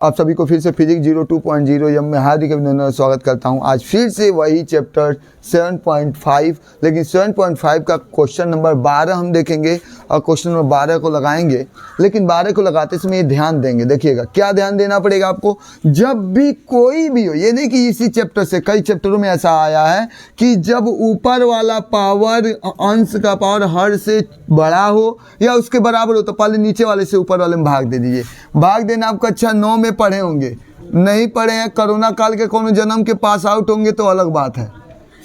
आप सभी को फिर से फिजिक्स 02.0 में हार्दिक अभिनंदन स्वागत करता हूं। आज फिर से वही चैप्टर 7.5, लेकिन 7.5 का क्वेश्चन नंबर 12 हम देखेंगे और क्वेश्चन नंबर 12 को लगाएंगे। लेकिन 12 को लगाते समय ध्यान देंगे, देखिएगा क्या ध्यान देना पड़ेगा आपको। जब भी कोई भी हो, ये नहीं कि इसी चैप्टर से, कई चैप्टरों में ऐसा आया है कि जब ऊपर वाला पावर, अंश का पावर हर से बड़ा हो या उसके बराबर हो तो पहले नीचे वाले से ऊपर वाले में भाग दे दीजिए। भाग देना आप कक्षा 9 में पढ़े होंगे, नहीं पढ़े हैं, कोरोना काल के कोनो जन्म के पास आउट होंगे तो अलग बात है।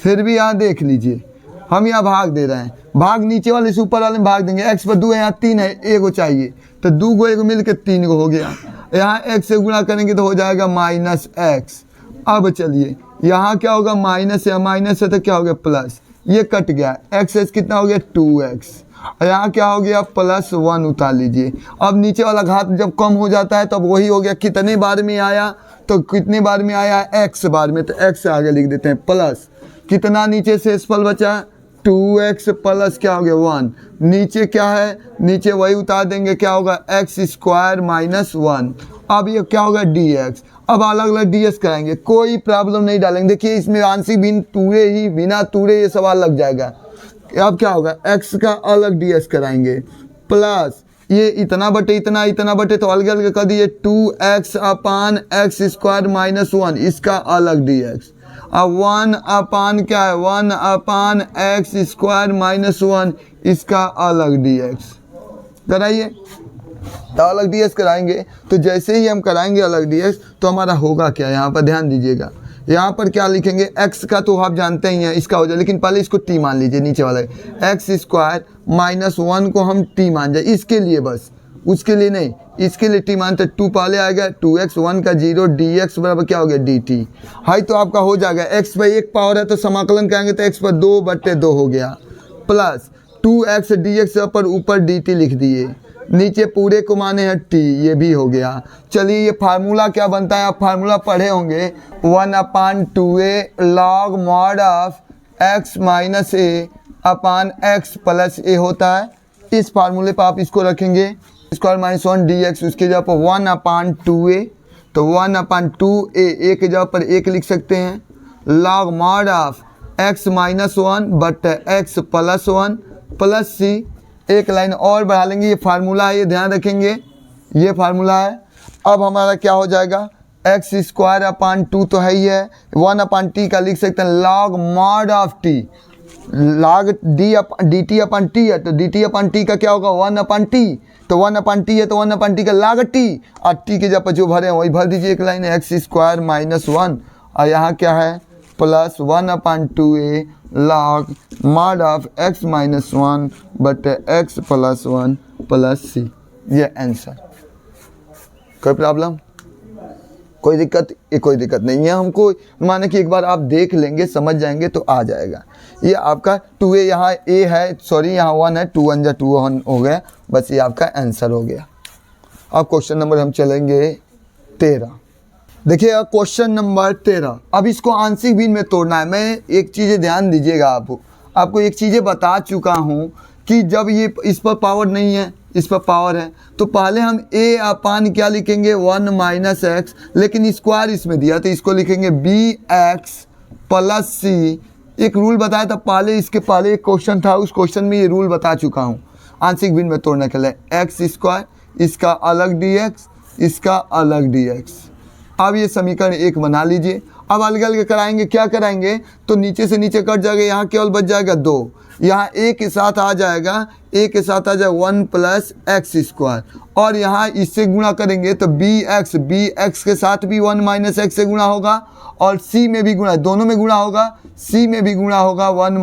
फिर भी यहाँ देख लीजिए, हम यहाँ भाग दे रहे हैं, भाग नीचे वाले से ऊपर वाले में भाग देंगे। x पर 2 है, यहाँ 3 है, एगो चाहिए तो 2 गो एगो मिल के 3 गो हो गया। यहाँ x से गुणा करेंगे तो हो जाएगा -x। अब चलिए यहाँ क्या होगा, माइनस या माइनस है तो क्या हो गया प्लस, ये कट गया, x कितना हो गया 2x। और यहाँ क्या हो गया +1 उतार लीजिए। अब नीचे वाला घात जब कम हो जाता है तब वही हो गया, कितने बार में आया तो कितने बार में आया, x बार में, तो x आगे लिख देते हैं प्लस, कितना नीचे शेषफल बचा 2x प्लस क्या हो गया 1। नीचे क्या है, नीचे वही उतार देंगे, क्या होगा x² -1। अब ये क्या होगा dx। अब अलग अलग ds कराएंगे, कोई प्रॉब्लम नहीं डालेंगे। देखिए इसमें आंशिक भिन्न टूरे ही, बिना टूरे ये सवाल लग जाएगा। अब क्या होगा, x का अलग ds कराएंगे, प्लस ये इतना बटे इतना, इतना बटे तो अलग अलग कर दिए 2x/x² -1, इसका अलग dx। अब 1 क्या है 1/x² -1, इसका अलग dx कराइए। तो अलग dx कराएंगे, तो जैसे ही हम कराएंगे अलग dx तो हमारा होगा क्या, यहाँ पर ध्यान दीजिएगा। यहाँ पर क्या लिखेंगे, x का तो आप जानते ही हैं, इसका हो जाए, लेकिन पहले इसको t मान लीजिए। नीचे वाला x² -1 को हम t मान जाए, इसके लिए बस, उसके लिए नहीं, इसके लिए t मानते 2 पहले आएगा 2x, 1 का 0, dx बराबर क्या हो गया dt। हाई तो आपका हो जाएगा, x पर 1 पावर है तो समाकलन करेंगे तो x पर 2/2 हो गया, प्लस 2x dx पर ऊपर dt लिख दिए, नीचे पूरे को माने हैं t, ये भी हो गया। चलिए ये फार्मूला क्या बनता है, आप फार्मूला पढ़े होंगे, 1/2a log mod of x - a x + a होता है। इस फार्मूले पर आप इसको रखेंगे, स्क्वायर -1 dx, उसके जगह पर 1/2a, तो 1/2a, a के जगह पर 1 लिख सकते हैं, log mod ऑफ x - 1 बटे x + 1 प्लस c। एक लाइन और बढ़ा लेंगे, ये फार्मूला है, ये ध्यान रखेंगे, ये फार्मूला है। अब हमारा क्या हो जाएगा, x² तो है ही है, 1/t का लिख सकते हैं log mod of t, log dt/t है तो dt/t का क्या होगा 1/t, तो 1/t है तो 1/t का log t, और t के जगह पर जो भरे हैं वही भर दीजिए। एक लाइन है x² -1, और यहाँ क्या है plus 1/2a log mod of x - 1 बटे x + 1 प्लस c। ये आंसर। कोई प्रॉब्लम, कोई दिक्कत, ये कोई दिक्कत नहीं है। हमको माने कि एक बार आप देख लेंगे, समझ जाएंगे तो आ जाएगा। ये आपका 2a, यहाँ a है, सॉरी यहाँ 1 है, 2 1 2 1 हो गया, बस ये आपका आंसर हो गया। अब क्वेश्चन नंबर हम चलेंगे 13। देखिए क्वेश्चन नंबर 13, अब इसको आंशिक भिन्न में तोड़ना है। मैं एक चीज़ें ध्यान दीजिएगा, आपको एक चीज़ें बता चुका हूँ कि जब ये इस पर पावर नहीं है, इस पर पावर है, तो पहले हम a क्या लिखेंगे 1 - x, लेकिन स्क्वायर इसमें दिया तो इसको लिखेंगे bx + c। एक रूल बताया था पहले, इसके पहले एक क्वेश्चन था, उस क्वेश्चन में ये रूल बता चुका हूँ आंशिक भिन्न में तोड़ने के लिए। x², इसका अलग dx, इसका अलग dx। अब ये समीकरण 1 बना लीजिए। अब अलग अलग कराएंगे, क्या कराएंगे तो नीचे से नीचे कट जाएगा, यहाँ केवल बच जाएगा 2, यहाँ a के साथ आ जाएगा, a के साथ आ जाएगा 1 + x², और यहाँ इससे गुणा करेंगे तो bx के साथ भी 1 - x से गुणा होगा, और c में भी गुणा, दोनों में गुणा होगा, c में भी गुणा होगा 1 -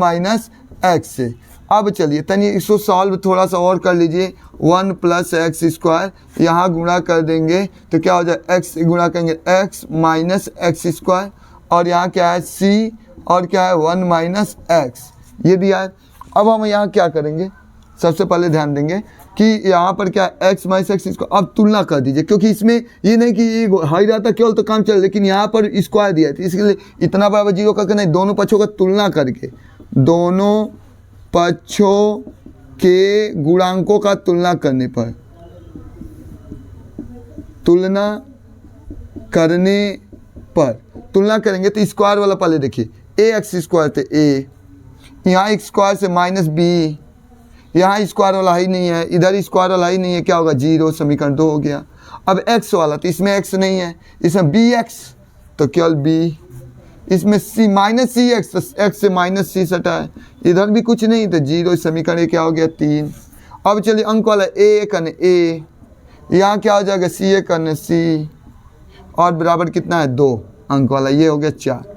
x से। अब चलिए तनी इसको सॉल्व थोड़ा सा और कर लीजिए, 1 + x², यहाँ गुणा कर देंगे तो क्या हो जाए, x से गुणा करेंगे x - x², और यहाँ क्या है c, और क्या है 1 - x, ये दिया है। अब हम यहाँ क्या करेंगे, सबसे पहले ध्यान देंगे कि यहाँ पर क्या x - x², अब तुलना कर दीजिए, क्योंकि इसमें ये नहीं कि ये हाई रहता केवल तो काम चले, लेकिन यहाँ पर स्क्वायर दिया है, इसके लिए इतना बराबर 0 करके नहीं, दोनों पक्षों का तुलना करके, दोनों पक्षों के गुणांकों का तुलना करने पर, तुलना करने पर तुलना करेंगे तो स्क्वायर वाला पहले देखिए, ए एक्स स्क्वायर थे ए, यहाँ एक स्क्वायर से माइनस बी, यहाँ स्क्वायर वाला ही नहीं है, इधर स्क्वायर वाला ही नहीं है, क्या होगा 0, समीकरण 2 हो गया। अब x वाला तो इसमें x नहीं है, इसमें बी एक्स तो केवल b, इसमें c माइनस सी एक्स तो x से माइनस c सटा है, इधर भी कुछ नहीं तो 0, समीकरण ये क्या हो गया 3। अब चलिए अंक वाला a कने a, यहाँ क्या हो जाएगा सी ए कने c और बराबर कितना है 2, अंक वाला ये हो गया 4।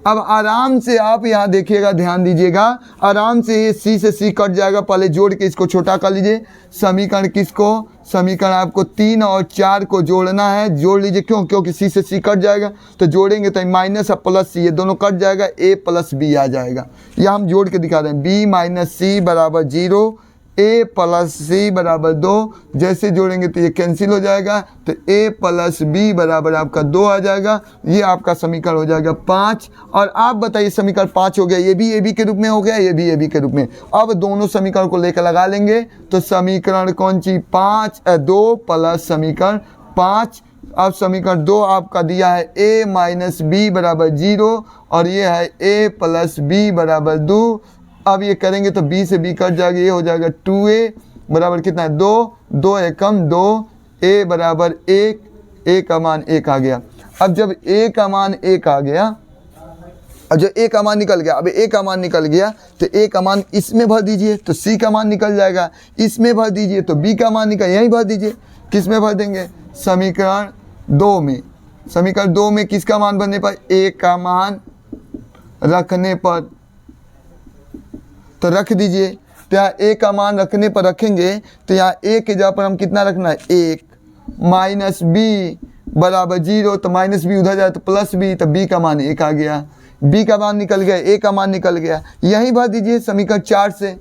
अब आराम से आप यहाँ देखिएगा, ध्यान दीजिएगा, आराम से ये c से c कट जाएगा, पहले जोड़ के इसको छोटा कर लीजिए। समीकरण किसको, समीकरण आपको 3 और 4 को जोड़ना है, जोड़ लीजिए। क्यों, क्योंकि c से c कट जाएगा तो जोड़ेंगे तो माइनस और प्लस c ये दोनों कट जाएगा, a प्लस b आ जाएगा। यह हम जोड़ के दिखा रहे हैं, b माइनस c बराबर 0, a प्लस सी बराबर 2। जैसे जोड़ेंगे तो ये कैंसिल हो जाएगा, तो a प्लस बी बराबर आपका 2 आ जाएगा। ये आपका समीकरण हो जाएगा 5। और आप बताइए समीकरण 5 हो गया, ये भी a b के रूप में हो गया, ये भी a b के रूप में। अब दोनों समीकरण को लेकर लगा लेंगे तो समीकरण कौन सी 2 प्लस समीकरण 5। अब समीकरण 2 आपका दिया है a माइनस बी बराबर 0 और ये है a प्लस बी बराबर 2। अब ये करेंगे तो b से b कट जाएगा, ये हो जाएगा 2a बराबर कितना है 2, 2 एकम 2, a बराबर 1, a का मान 1 आ गया। अब जब a का मान 1 आ गया, अब जब a का मान निकल गया, अब a का मान निकल गया तो a का मान इसमें भर दीजिए तो c का मान निकल जाएगा, इसमें भर दीजिए तो b का मान निकल, यहीं भर दीजिए। किस में भर देंगे, समीकरण 2 में। समीकरण 2 में किसका मान भरने पर, a का मान रखने पर, तो रख दीजिए। तो यहाँ a का मान रखने पर रखेंगे तो यहाँ a के जगह पर हम कितना रखना है 1, माइनस b बराबर 0, तो माइनस b उधर जाए तो प्लस b, तो b का मान 1 आ गया, b का मान निकल गया, a का मान निकल गया। यहीं भर दीजिए समीकरण 4 से,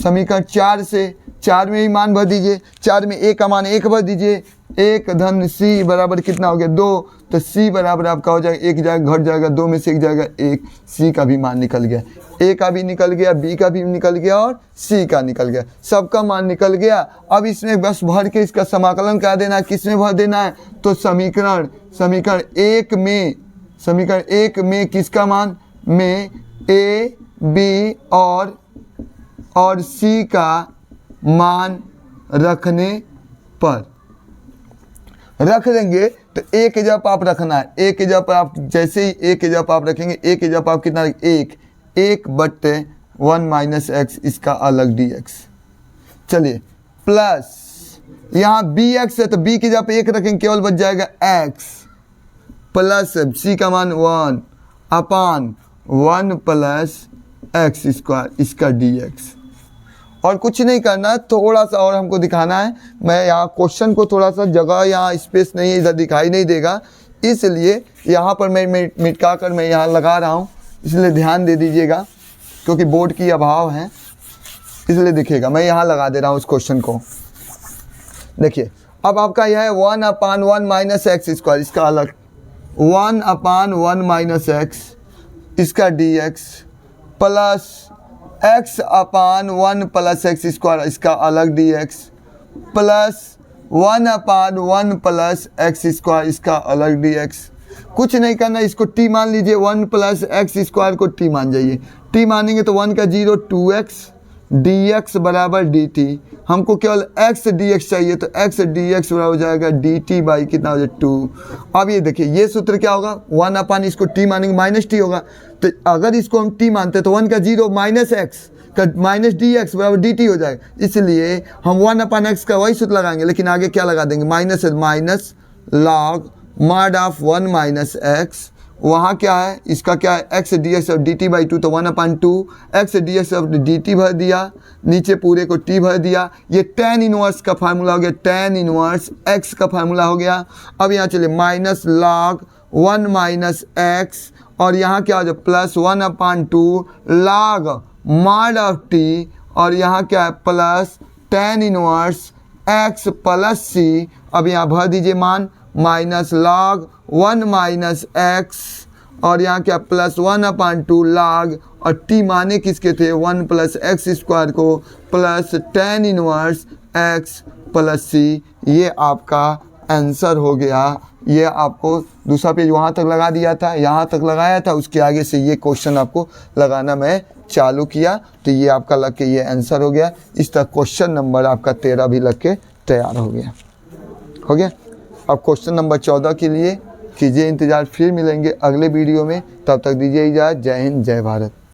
समीकरण 4 से 4 में ही मान भर दीजिए। 4 में a का मान 1 भर दीजिए, 1 धन c बराबर कितना हो गया 2, तो c बराबर आपका हो जाएगा 1 जाएगा घट जाएगा, 2 में से 1 जाएगा 1, c का भी मान निकल गया, a का भी निकल गया, b का भी निकल गया और c का निकल गया, सबका मान निकल गया। अब इसमें बस भर के इसका समाकलन कर देना है। किस में भर देना है, तो समीकरण 1 में किसका मान में a b और c का मान रखने पर रख देंगे तो a के जगह पर आप रखना है, a के जगह पर आप जैसे ही a के जगह पर आप रखेंगे, a के जगह पर आप कितना 1 बट्टे 1 माइनस एक्स इसका अलग dx। चलिए प्लस यहाँ bx है तो b की जगह पे 1 रखेंगे, केवल बच जाएगा x प्लस c का मान 1 अपान 1 प्लस एक्स स्क्वायर इसका dx। और कुछ नहीं करना है, थोड़ा सा और हमको दिखाना है। मैं यहाँ क्वेश्चन को थोड़ा सा जगह यहाँ स्पेस नहीं है, इधर दिखाई नहीं देगा, इसलिए यहाँ पर मैं मिटका कर मैं यहाँ लगा रहा हूँ, इसलिए ध्यान दे दीजिएगा क्योंकि बोर्ड की अभाव है, इसलिए दिखेगा। मैं यहाँ लगा दे रहा हूँ उस क्वेश्चन को। देखिए अब आपका यह है 1 अपान 1 माइनस एक्स स्क्वायर इसका अलग, 1 अपान 1 माइनस एक्स इसका dx प्लस x अपान 1 प्लस एक्स स्क्वायर इसका अलग dx प्लस 1 अपान 1 प्लस एक्स स्क्वायर इसका अलग dx। कुछ नहीं करना, इसको t मान लीजिए, 1 प्लस एक्स स्क्वायर को t मान जाइए, t मानेंगे तो 1 का 0 2x dx बराबर dt। हमको केवल x dx चाहिए तो x dx बराबर हो जाएगा dt बाई कितना हो जाए 2। अब ये देखिए ये सूत्र क्या होगा, 1 अपान इसको t मानेंगे माइनस t होगा, तो अगर इसको हम t मानते तो 1 का 0 माइनस एक्स का माइनस dx बराबर dt हो जाएगा, इसलिए हम 1 अपान एक्स का वही सूत्र लगाएंगे, लेकिन आगे क्या लगा देंगे minus minus log mod of 1 minus x, वहाँ क्या है इसका क्या है x dx और dt बाई 2, तो 1 अपान 2 x dx और dt भर दिया, नीचे पूरे को t भर दिया। ये tan इनवर्स का फार्मूला हो गया, tan इनवर्स x का फार्मूला हो गया। अब यहाँ चलिए माइनस लॉग 1 माइनस एक्स और यहाँ क्या हो जाए plus 1 upon 2 log mod of t और यहाँ क्या है plus tan inverse x plus c। अब यहाँ भर दीजिए मान माइनस लॉग 1 माइनस एक्स और यहाँ क्या प्लस 1 अपान 2 लॉग, और t माने किसके थे 1 प्लस एक्स स्क्वायर को plus tan inverse x plus c। ये आपका आंसर हो गया। ये आपको दूसरा पेज वहाँ तक लगा दिया था, यहाँ तक लगाया था, उसके आगे से ये क्वेश्चन आपको लगाना मैं चालू किया, तो ये आपका लग के ये आंसर हो गया। इस तरह क्वेश्चन नंबर आपका 13 भी लग के तैयार हो गया। हो गया। अब क्वेश्चन नंबर 14 के लिए कीजिए इंतज़ार, फिर मिलेंगे अगले वीडियो में। तब तक दीजिए इजाज़त। जय हिंद, जय भारत।